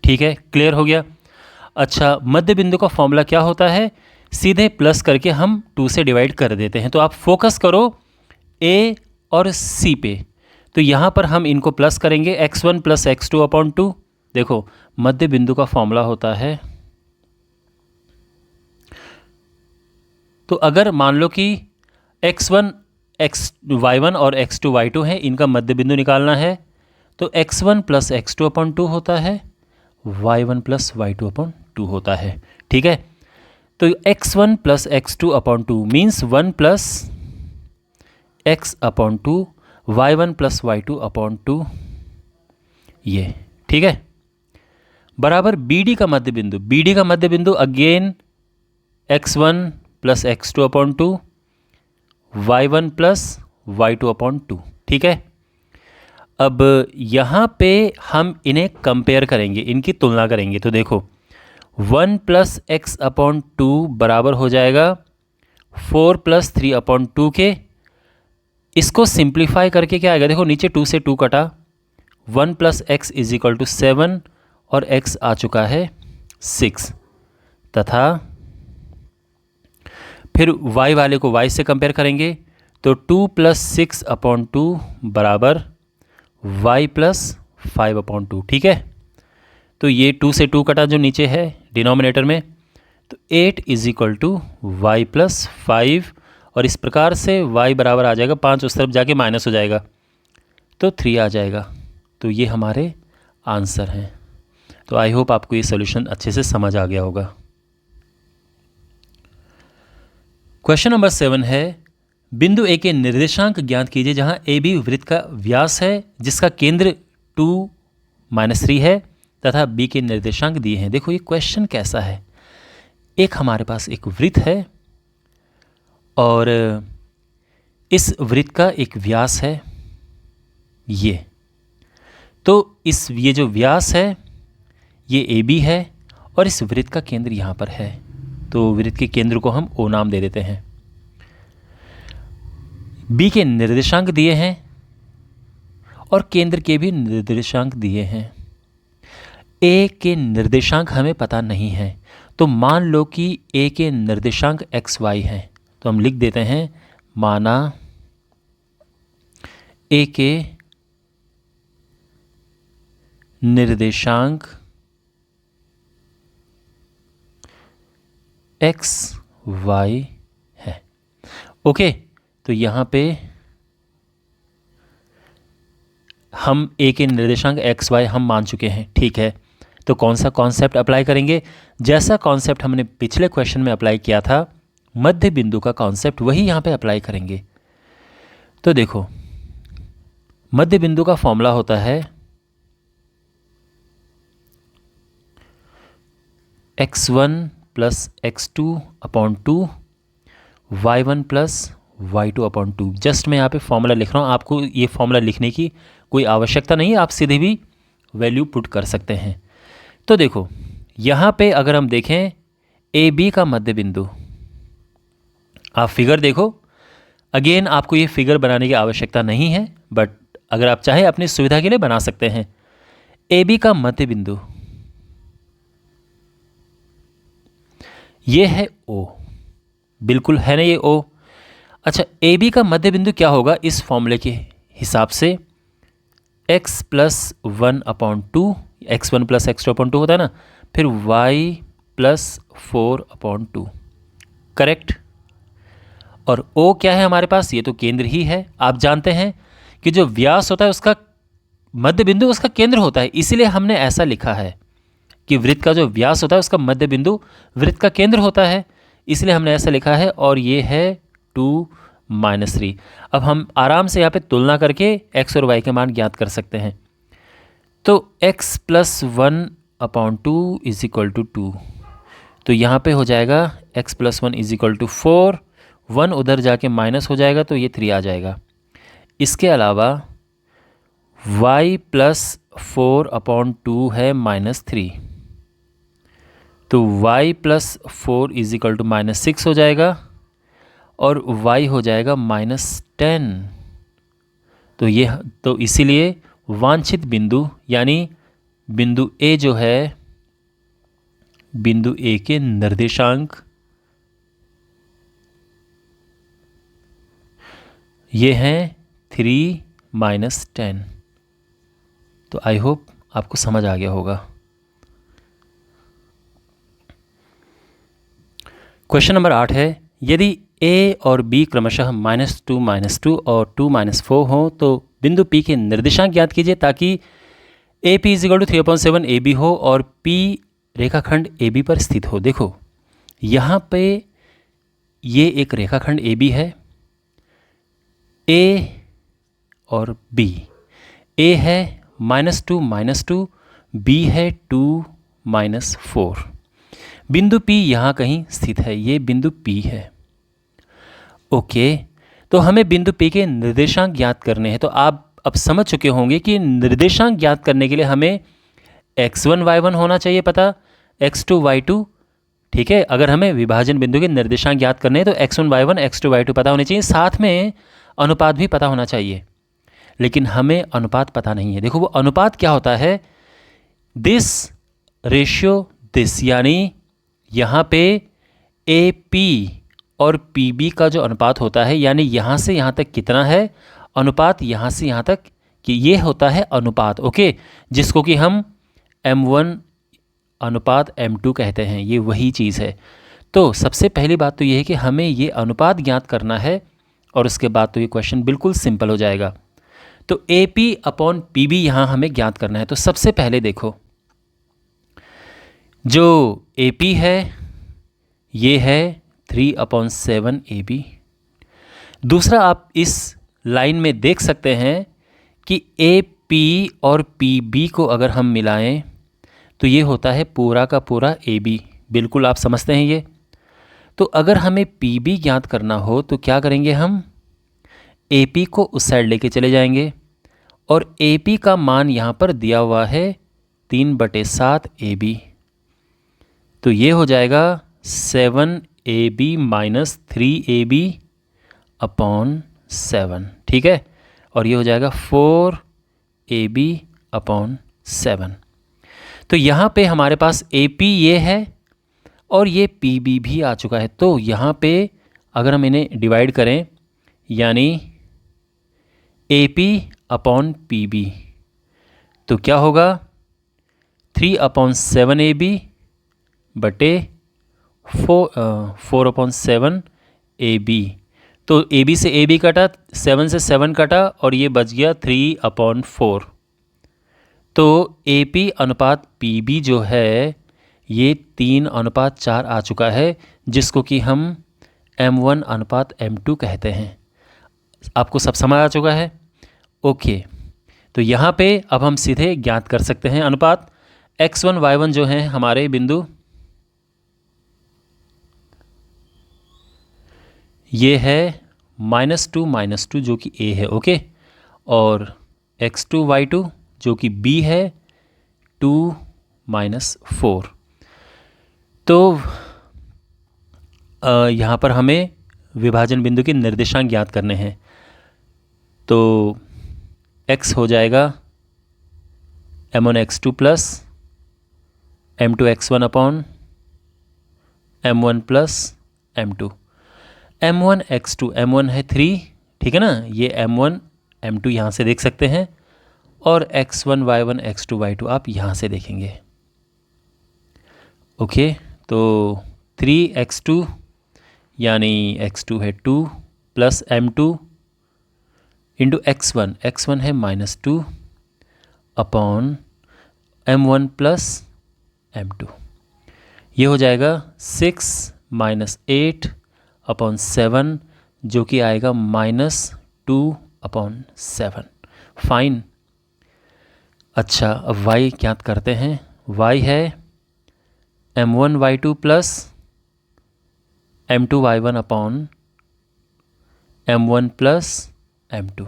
ठीक है, क्लियर हो गया। अच्छा, मध्य बिंदु का फॉर्मूला क्या होता है? सीधे प्लस करके हम 2 से डिवाइड कर देते हैं। तो आप फोकस करो A और C पे। तो यहाँ पर हम इनको प्लस करेंगे x1 प्लस x2 अपॉन 2। देखो, मध्य बिंदु का फॉर्मूला होता है, तो अगर मान लो कि x1 y1 और x2 y2 है, इनका मध्य बिंदु निकालना है, तो x1 प्लस x2 अपॉन 2 होता है, y1 प्लस y2 अपॉन 2 होता है। ठीक है, तो x1 plus x2 upon 2 means 1 plus x upon 2, y1 plus y2 upon 2, ये ठीक है, बराबर BD का मध्य बिंदु। BD का मध्य बिंदु again x1 plus x2 upon 2, y1 plus y2 upon 2। ठीक है, अब यहाँ पे हम इन्हें कंपेयर करेंगे, इनकी तुलना करेंगे। तो देखो 1 प्लस एक्स अपॉन 2 बराबर हो जाएगा 4 प्लस 3 अपॉन 2 के। इसको सिंप्लीफाई करके क्या आएगा? देखो नीचे 2 से 2 कटा, 1 plus x is equal to 7 और x आ चुका है 6, तथा फिर y वाले को y से कंपेयर करेंगे तो 2 प्लस 6 अपॉन 2 बराबर y प्लस 5 अपॉन 2। ठीक है, तो ये 2 से 2 कटा जो नीचे है डिनोमिनेटर में, तो 8 is equal to y plus 5, और इस प्रकार से y बराबर आ जाएगा 5, उस तरफ जाके माइनस हो जाएगा तो 3 आ जाएगा। तो ये हमारे आंसर हैं। तो आई होप आपको ये सोल्यूशन अच्छे से समझ आ गया होगा। क्वेश्चन नंबर 7 है, बिंदु A के निर्देशांक ज्ञात कीजिए जहां AB वृत्त का व्यास है जिसका केंद्र 2-3 है तथा B के निर्देशांक दिए हैं। देखो ये क्वेश्चन कैसा है, एक हमारे पास एक वृत्त है और इस वृत्त का एक व्यास है ये, तो ये जो व्यास है ये AB है और इस वृत्त का केंद्र यहाँ पर है, तो वृत्त के केंद्र को हम O नाम दे देते हैं। B के निर्देशांक दिए हैं और केंद्र के भी निर्देशांक दिए हैं। A के निर्देशांक हमें पता नहीं है, तो मान लो कि A के निर्देशांक XY हैं, तो हम लिख देते हैं माना A के निर्देशांक XY है। ओके, तो यहाँ पे हम A के निर्देशांक XY हम मान चुके हैं। ठीक है, तो कौन सा कॉन्सेप्ट अप्लाई करेंगे? जैसा कॉन्सेप्ट हमने पिछले क्वेश्चन में अप्लाई किया था, मध्य बिंदु का कॉन्सेप्ट, वही यहाँ पे अप्लाई करेंगे। तो देखो मध्य बिंदु का फॉर्मूला होता है x1 plus x2 upon 2, y1 plus y2 upon 2। Just मैं यहाँ पे फॉर्मूला लिख रहा हूँ, आपको ये फॉर्मूला लिखने की कोई आवश्यकता नहीं है, आप सीधे भी वैल्यू पुट कर सकते हैं। तो देखो यहाँ पे अगर हम देखें AB का मध्य बिंदु, आप फिगर देखो, अगेन आपको ये फिगर बनाने की आवश्यकता नहीं है, बट अगर आप चाहें अपनी सुविधा के लिए बना सकते हैं। AB का मध्य बिंदु ये है O, बिल्कुल है ना ये O। अच्छा, AB का मध्य बिंदु क्या होगा इस फॉर्मूले के हिसाब से? x plus 1 upon 2, x1 plus x2 upon 2 होता है ना, फिर y प्लस 4/2, करेक्ट। और O क्या है हमारे पास, ये तो केंद्र ही है। आप जानते हैं कि जो व्यास होता है उसका मध्य बिंदु उसका केंद्र होता है, इसीलिए हमने ऐसा लिखा है कि वृत्त का जो व्यास होता है उसका मध्य बिंदु वृत्त का केंद्र होता है, इसलिए हमने ऐसा लिखा है। और ये है 2 - 3। अब हम आराम से यहाँ पे तुलना करके x और y के मान ज्ञात कर सकते हैं। तो x + 1/2 = 2, तो यहाँ पे हो जाएगा x + 1 = 4, 1 उधर जाके माइनस हो जाएगा तो ये 3 आ जाएगा। इसके अलावा y + 4/2 है -3, तो y + 4 = -6 हो जाएगा और y हो जाएगा -10। तो इसीलिए वांछित बिंदु यानी बिंदु A जो है, बिंदु A के निर्देशांक ये हैं 3 - 10। तो आई होप आपको समझ आ गया होगा। क्वेश्चन नंबर 8 है, यदि A और B क्रमशः -2 - 2 और 2 - 4 हो तो बिंदु P के निर्देशांक ज्ञात कीजिए ताकि AP = 3/7 AB हो और P रेखाखंड AB पर स्थित हो। देखो यहाँ पे ये एक रेखाखंड AB है, A और B। A है -2 - 2, B है 2 - 4। बिंदु P यहाँ कहीं स्थित है, ये बिंदु P है। ओके, तो हमें बिंदु P के निर्देशांक ज्ञात करने हैं। तो आप अब समझ चुके होंगे कि निर्देशांक ज्ञात करने के लिए हमें x1 y1 होना चाहिए पता, x2 y2, ठीक है। अगर हमें विभाजन बिंदु के निर्देशांक ज्ञात करने हैं तो x1 y1 x2 y2 पता होने चाहिए, साथ में अनुपात भी पता होना चाहिए। लेकिन हमें अनुपात पता नहीं है। देखो वो अनुपात क्या होता है, दिस रेशियो दिस, यानी यहाँ पे AP और PB का जो अनुपात होता है, यानी यहाँ से यहाँ तक कितना है अनुपात, यहाँ से यहाँ तक, कि ये होता है अनुपात। ओके, जिसको कि हम M1 अनुपात M2 कहते हैं, ये वही चीज़ है। तो सबसे पहली बात तो ये है कि हमें ये अनुपात ज्ञात करना है और उसके बाद तो ये क्वेश्चन बिल्कुल सिंपल हो जाएगा। तो AP/PB यहाँ हमें ज्ञात करना है। तो सबसे पहले देखो जो AP है ये है 3/7 AB। दूसरा आप इस लाइन में देख सकते हैं कि AP और PB को अगर हम मिलाएं तो ये होता है पूरा का पूरा AB। बिल्कुल आप समझते हैं ये। तो अगर हमें PB ज्ञात करना हो तो क्या करेंगे, हम AP को उस साइड लेके चले जाएंगे और AP का मान यहाँ पर दिया हुआ है 3/7 AB। तो ये हो जाएगा 7AB - 3AB/7, ठीक है। और ये हो जाएगा 4AB/7। तो यहाँ पे हमारे पास AP ये है और ये PB भी आ चुका है। तो यहाँ पे अगर हम इन्हें डिवाइड करें, यानी AP/PB, तो क्या होगा 3/7 AB बटे 4/7 AB। तो AB से AB कटा, 7 से 7 कटा और ये बच गया 3/4। तो AP/PB जो है ये 3/4 आ चुका है, जिसको कि हम M1/M2 कहते हैं। आपको सब समझ आ चुका है? ओके, तो यहाँ पे अब हम सीधे ज्ञात कर सकते हैं अनुपात। x1 y1 जो हैं हमारे बिंदु, ये है -2 - 2 जो कि A है, ओके। और x2 y2 जो कि B है 2 - 4। तो यहाँ पर हमें विभाजन बिंदु के निर्देशांक ज्ञात करने हैं। तो x हो जाएगा M1 x2 plus M2 x1 upon M1 plus M2। M1 x2, M1 है 3, ठीक है ना, ये M1 M2 यहाँ से देख सकते हैं और x1 y1 x2 y2 आप यहाँ से देखेंगे। ओके, तो 3x2 यानी x2 है 2 प्लस m2 इंटू x1 है -2 अपॉन m1 प्लस m2। ये हो जाएगा 6 माइनस 8 अपॉन 7 जो कि आएगा -2 अपॉन 7। फाइन। अच्छा, अब y ज्ञात करते हैं। y है m1 y2 plus m2 y1 upon m1 plus m2।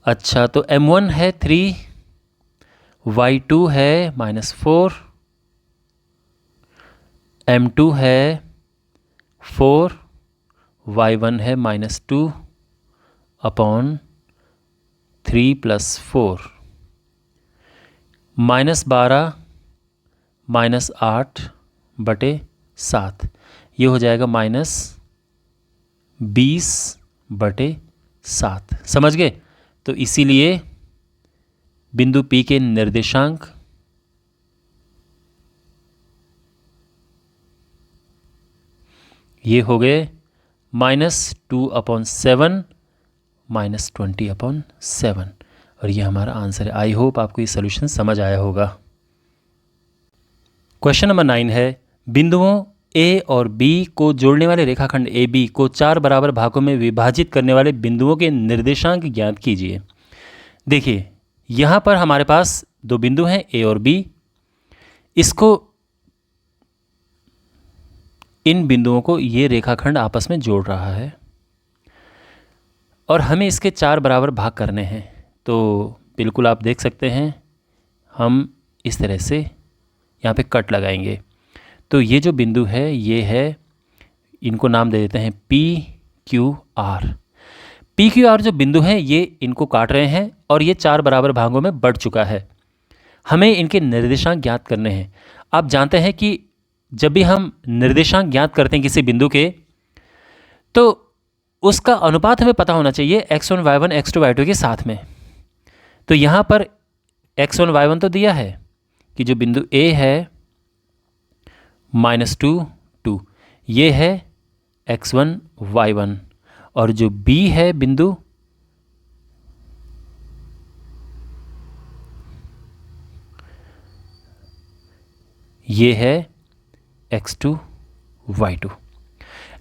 अच्छा, तो m1 है 3, y2 है -4, m2 है 4, y1 है -2 अपॉन 3 प्लस 4, -12 -8 बटे 7। ये हो जाएगा -20 बटे 7। समझ गए? तो इसीलिए बिंदु P के निर्देशांक ये हो गए -2/7 -20/7। और ये हमारा आंसर है। आई होप आपको ये सोल्यूशन समझ आया होगा। क्वेश्चन नंबर 9 है, बिंदुओं ए और बी को जोड़ने वाले रेखाखंड ए बी को 4 बराबर भागों में विभाजित करने वाले बिंदुओं के निर्देशांक ज्ञात कीजिए। देखिए, यहाँ पर हमारे पास दो बिंदु हैं ए और बी। इसको इन बिंदुओं को ये रेखाखंड आपस में जोड़ रहा है और हमें इसके 4 बराबर भाग करने हैं। तो बिल्कुल आप देख सकते हैं, हम इस तरह से यहाँ पे कट लगाएंगे। तो ये जो बिंदु है ये है, इनको नाम दे देते हैं P Q R. P Q R जो बिंदु हैं ये इनको काट रहे हैं और ये 4 बराबर भागों में बढ़ चुका है। हमें इनके निर्देशांक ज्ञात करने हैं। आप जानते हैं कि जब भी हम निर्देशांक ज्ञात करते हैं किसी बिंदु के, तो उसका अनुपात हमें पता होना चाहिए x1 y1 x2 y2 के साथ में। तो यहाँ पर x1 y1 तो दिया है कि जो बिंदु A है -2 2, ये है x1 y1, और जो B है बिंदु ये है x2 y2।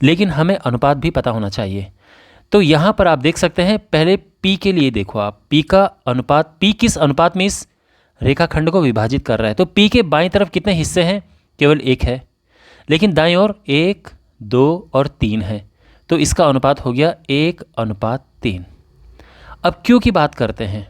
लेकिन हमें अनुपात भी पता होना चाहिए। तो यहाँ पर आप देख सकते हैं, पहले P के लिए देखो आप, P का अनुपात, P किस अनुपात में इस रेखाखंड को विभाजित कर रहा है। तो P के बाईं तरफ कितने हिस्से हैं? केवल एक है, लेकिन दाईं ओर 1 2 और 3 है। तो इसका अनुपात हो गया 1:3। अब Q की बात करते हैं।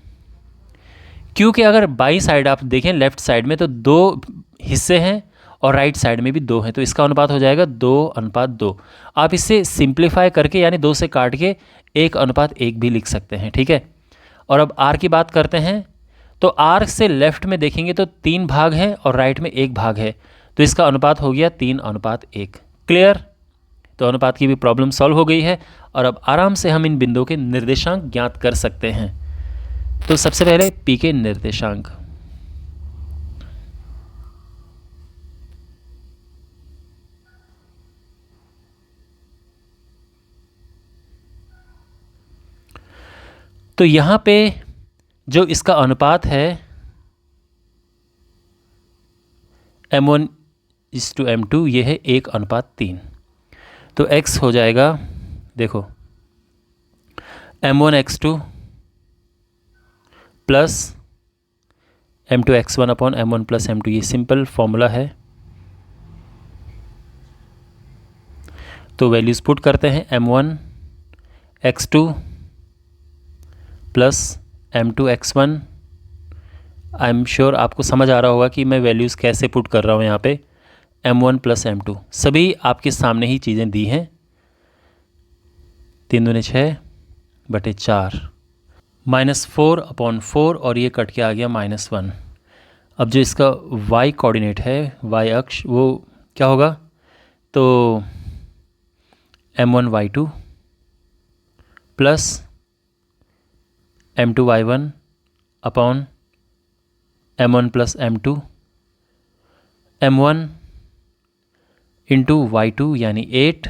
Q के अगर बाईं साइड आप देखें, लेफ्ट साइड में, तो 2 हिस्से हैं और राइट साइड में भी 2 हैं। तो इसका अनुपात हो जाएगा 2:2। आप इसे सिंप्लीफाई करके यानी 2 से काट के 1:1 भी लिख सकते हैं। ठीक है। और अब R की बात करते हैं। तो R से लेफ्ट में देखेंगे तो 3 भाग हैं और राइट में 1 भाग है। तो इसका अनुपात हो गया 3:1। क्लियर? तो अनुपात की भी प्रॉब्लम सॉल्व हो गई है और अब आराम से हम इन बिंदुओं के निर्देशांक ज्ञात कर सकते हैं। तो सबसे पहले P के निर्देशांक। तो यहाँ पे जो इसका अनुपात है m1:m2, ये है 1:3। तो x हो जाएगा, देखो, m1x2 plus m2x1 upon m1 plus m2। ये सिंपल फॉर्मूला है। तो वैल्यूज़ पुट करते हैं, m1x2 plus m2x1। I am sure आपको समझ आ रहा होगा कि मैं वैल्यूज़ कैसे पुट कर रहा हूँ यहाँ पे। m1 प्लस m2 सभी आपके सामने ही चीज़ें दी हैं। 3 दूनी 6 बटे 4, -4/4 और ये कट के आ गया -1। अब जो इसका y कोऑर्डिनेट है, y अक्ष, वो क्या होगा? तो m1 y2 plus m2 y1 upon m1 plus m2। m1 into y2 यानी 8,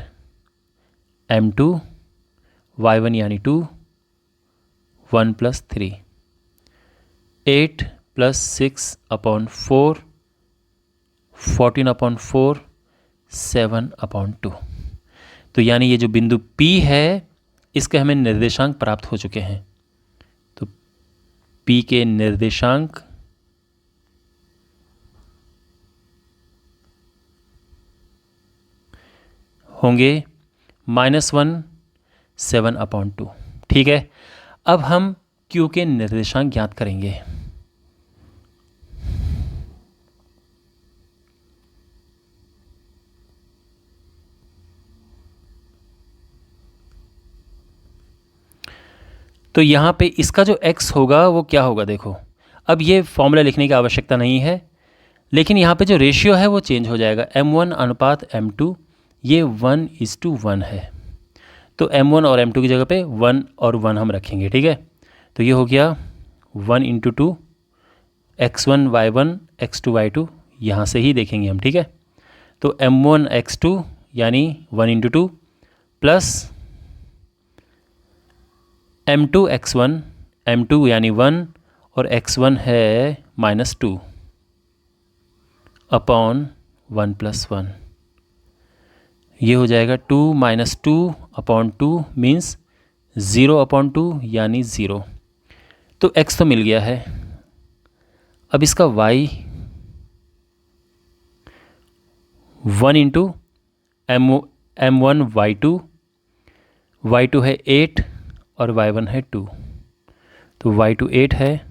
m2 y1 यानी 2, 1 plus 3, 8 plus 6 upon 4, 14 upon 4, 7 upon 2। तो यानी ये जो बिंदु P है इसके हमें निर्देशांक प्राप्त हो चुके हैं। तो P के निर्देशांक होंगे -1, 7 अपॉन 2। ठीक है, अब हम Q के निर्देशांक ज्ञात करेंगे। तो यहाँ पे इसका जो x होगा वो क्या होगा, देखो अब ये फॉर्मूला लिखने की आवश्यकता नहीं है, लेकिन यहाँ पे जो रेशियो है वो चेंज हो जाएगा। m1 अनुपात m2, ये 1:1 है। तो m1 और m2 की जगह पे 1 और 1 हम रखेंगे। ठीक है, तो ये हो गया 1 × 2, x1 y1 x2 y2, यहाँ से ही देखेंगे हम। ठीक है, तो m1 x2 यानी 1 × 2 प्लस m2 x1, m2 यानी 1 और x1 है -2 अपॉन 1 + 1। ये हो जाएगा 2 - 2 अपॉन 2 मीन्स 0 अपॉन 2 यानी 0। तो x तो मिल गया है। अब इसका y 1 × m1 y2, y2 है 8 और y1 है 2, तो y2 8 है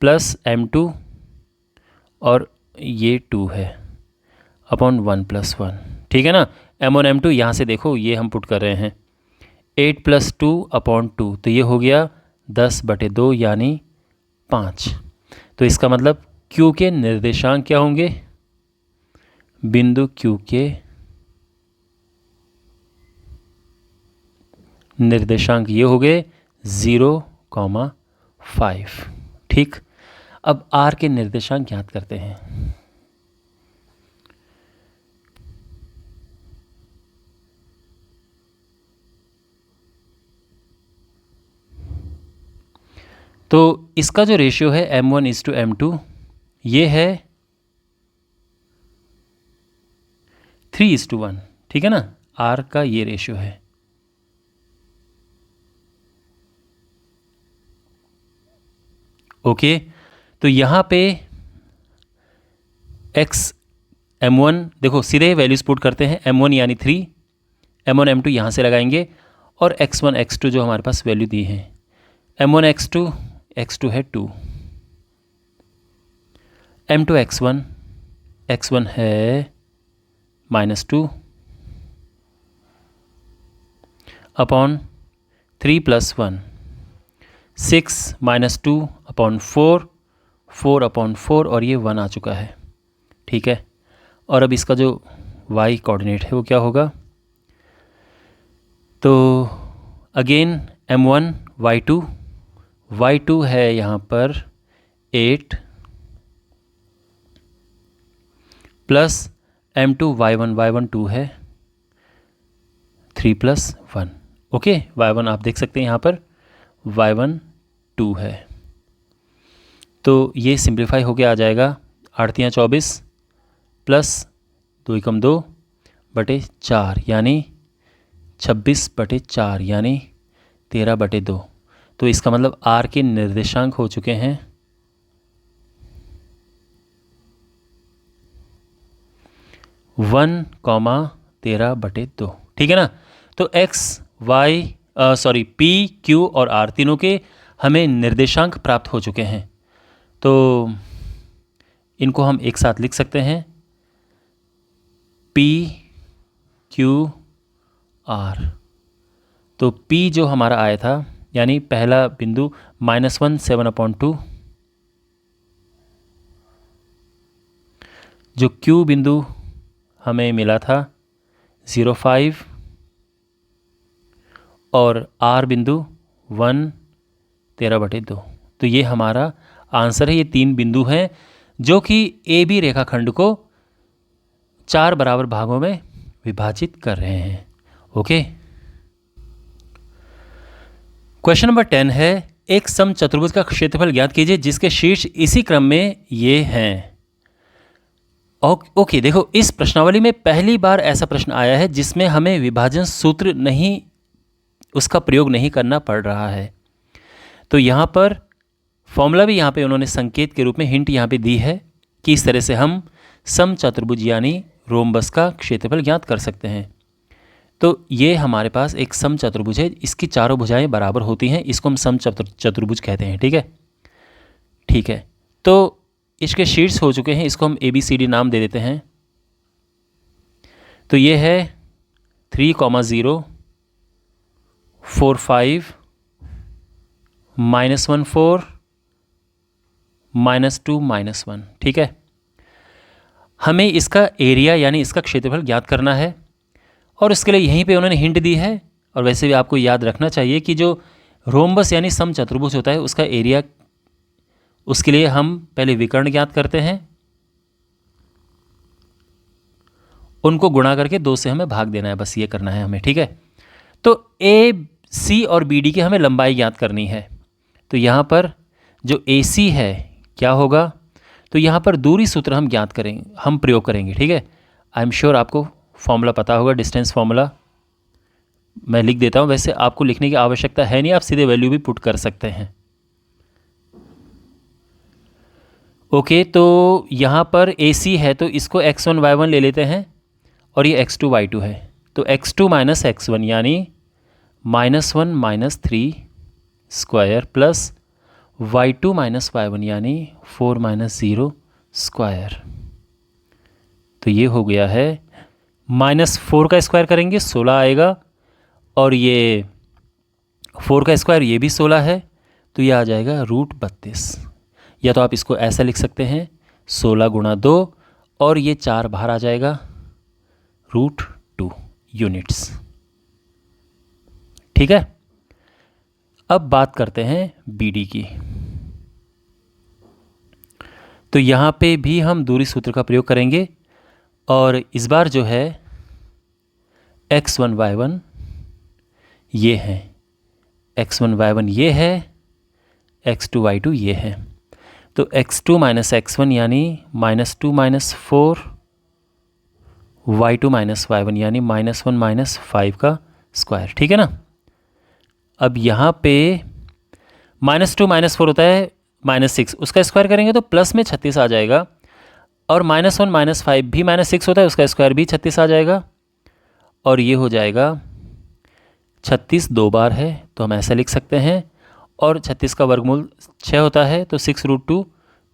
प्लस m2 और ये 2 है अपॉन 1 + 1। ठीक है ना, m1 m2 यहाँ से देखो ये हम पुट कर रहे हैं 8 + 2 अपॉन 2, तो ये हो गया 10/2 यानी 5। तो इसका मतलब Q के निर्देशांक क्या होंगे, बिंदु Q के निर्देशांक ये हो गए 0,5। ठीक, अब R के निर्देशांक ज्ञात करते हैं। तो इसका जो रेशियो है m1:m2 ये है 3:1। ठीक है ना, R का ये रेशियो है। ओके, तो यहाँ पे x m1 देखो सीधे वैल्यूज पुट करते हैं। m1 यानी 3, m1 m2 यहाँ से लगाएंगे और x1 x2 जो हमारे पास वैल्यू दी है, m1 x2 x2 है 2, m2 x1 x1 है -2 अपॉन 3 + 1, 6 - 2 अपॉन 4, 4 अपॉन 4 और ये 1 आ चुका है। ठीक है, और अब इसका जो y कोऑर्डिनेट है वो क्या होगा, तो अगेन m1 y2 है यहाँ पर 8 प्लस m2 y1 2 है 3 + 1। ओके, y1 आप देख सकते हैं यहाँ पर y1 2 है। तो ये सिंप्लीफाई होके आ जाएगा 8 × 24 प्लस 2 × 2 बटे 4 यानी 26/4 यानी 13/2। तो इसका मतलब R के निर्देशांक हो चुके हैं 1,13/2। ठीक है ना, तो P, Q और R तीनों के हमें निर्देशांक प्राप्त हो चुके हैं। तो इनको हम एक साथ लिख सकते हैं P, Q, R। तो P जो हमारा आया था यानी पहला बिंदु -1 7/2, जो Q बिंदु हमें मिला था 0,5 और R बिंदु 1 13/2। तो ये हमारा आंसर है। ये 3 बिंदु हैं जो कि AB रेखाखंड को 4 बराबर भागों में विभाजित कर रहे हैं। ओके, क्वेश्चन नंबर 10 है, एक समचतुर्भुज का क्षेत्रफल ज्ञात कीजिए जिसके शीर्ष इसी क्रम में ये हैं। ओके, देखो इस प्रश्नावली में पहली बार ऐसा प्रश्न आया है जिसमें हमें विभाजन सूत्र नहीं, उसका प्रयोग नहीं करना पड़ रहा है। तो यहाँ पर फॉर्मूला भी यहाँ पे उन्होंने संकेत के रूप में हिंट यहाँ पे दी है कि इस तरह से हम समचतुर्भुज यानी रोम्बस का क्षेत्रफल ज्ञात कर सकते हैं। तो ये हमारे पास एक समचतुर्भुज है, इसकी चारों भुजाएं बराबर होती हैं, इसको हम समचतुर्भुज कहते हैं। ठीक है, ठीक है। तो इसके शीर्ष हो चुके हैं, इसको हम ABCD नाम दे देते हैं। तो ये है 3, 0, 4, 5, -1, 4, -2, -1। ठीक है, हमें इसका एरिया यानी इसका क्षेत्रफल ज्ञात करना है और इसके लिए यहीं पे उन्होंने हिंट दी है। और वैसे भी आपको याद रखना चाहिए कि जो रोम्बस यानी समचतुर्भुज होता है उसका एरिया, उसके लिए हम पहले विकर्ण ज्ञात करते हैं, उनको गुणा करके 2 से हमें भाग देना है, बस ये करना है हमें। ठीक है, तो AC और BD की हमें लंबाई ज्ञात करनी है। तो यहाँ पर जो AC है क्या होगा, तो यहाँ पर दूरी सूत्र हम ज्ञात करेंगे, हम प्रयोग करेंगे। ठीक है, आई एम श्योर आपको फॉर्मूला पता होगा, डिस्टेंस फॉर्मूला मैं लिख देता हूँ, वैसे आपको लिखने की आवश्यकता है नहीं, आप सीधे वैल्यू भी पुट कर सकते हैं। ओके, तो यहाँ पर AC है तो इसको x1 y1 ले लेते हैं और ये x2 y2 है। तो x2 - x1 यानी -1 - 3 स्क्वायर प्लस y2 - y1 यानी 4 - 0 स्क्वायर। तो ये हो गया है, -4 का स्क्वायर करेंगे 16 आएगा और ये 4 का स्क्वायर ये भी 16 है, तो ये आ जाएगा √32। या तो आप इसको ऐसा लिख सकते हैं 16 × 2 और ये 4 बाहर आ जाएगा √2 यूनिट्स। ठीक है, अब बात करते हैं BD की। तो यहाँ पे भी हम दूरी सूत्र का प्रयोग करेंगे और इस बार जो है x1 y1 ये है, x1 y1 ये है, x2 y2 ये है। तो x2 - x1 यानी -2 - 4, y2 - y1 यानी -1 - 5 का स्क्वायर। ठीक है ना। अब यहाँ पे -2 - 4 होता है -6, उसका स्क्वायर करेंगे तो प्लस में 36 आ जाएगा और -1 - 5 भी -6 होता है, उसका स्क्वायर भी 36 आ जाएगा और ये हो जाएगा 36 2 बार है तो हम ऐसा लिख सकते हैं और 36 का वर्गमूल 6 होता है तो 6√2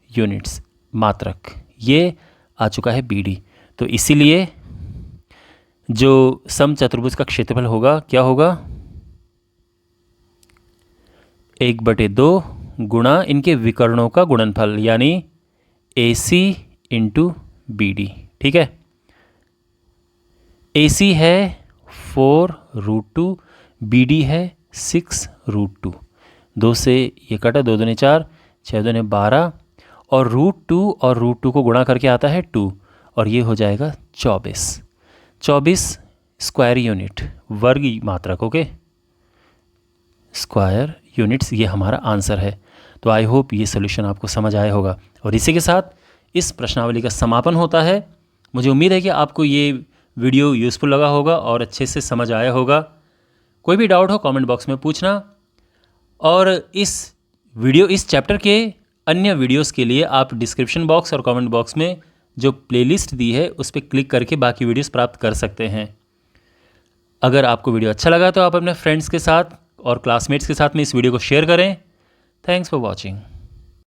यूनिट्स मात्रक। ये आ चुका है BD। तो इसीलिए जो समचतुर्भुज का क्षेत्रफल होगा क्या होगा, 1/2 गुणा इनके विकर्णों का गुणनफल यानी AC × BD। ठीक है, AC है 4√2, BD है 6√2। 2 से ये कटा, 2 दूनी 4, 6 दूनी 12 और √2 और √2 को गुणा करके आता है 2 और ये हो जाएगा 24 स्क्वायर यूनिट, वर्ग मात्रक। ओके, स्क्वायर यूनिट्स, ये हमारा आंसर है। तो आई होप ये सोल्यूशन आपको समझ आया होगा और इसी के साथ इस प्रश्नावली का समापन होता है। मुझे उम्मीद है कि आपको ये वीडियो यूज़फुल लगा होगा और अच्छे से समझ आया होगा। कोई भी डाउट हो कमेंट बॉक्स में पूछना और इस चैप्टर के अन्य वीडियोस के लिए आप डिस्क्रिप्शन बॉक्स और कमेंट बॉक्स में जो प्लेलिस्ट दी है उस पर क्लिक करके बाकी वीडियोस प्राप्त कर सकते हैं। अगर आपको वीडियो अच्छा लगा तो आप अपने फ्रेंड्स के साथ और क्लासमेट्स के साथ में इस वीडियो को शेयर करें। Thanks for watching.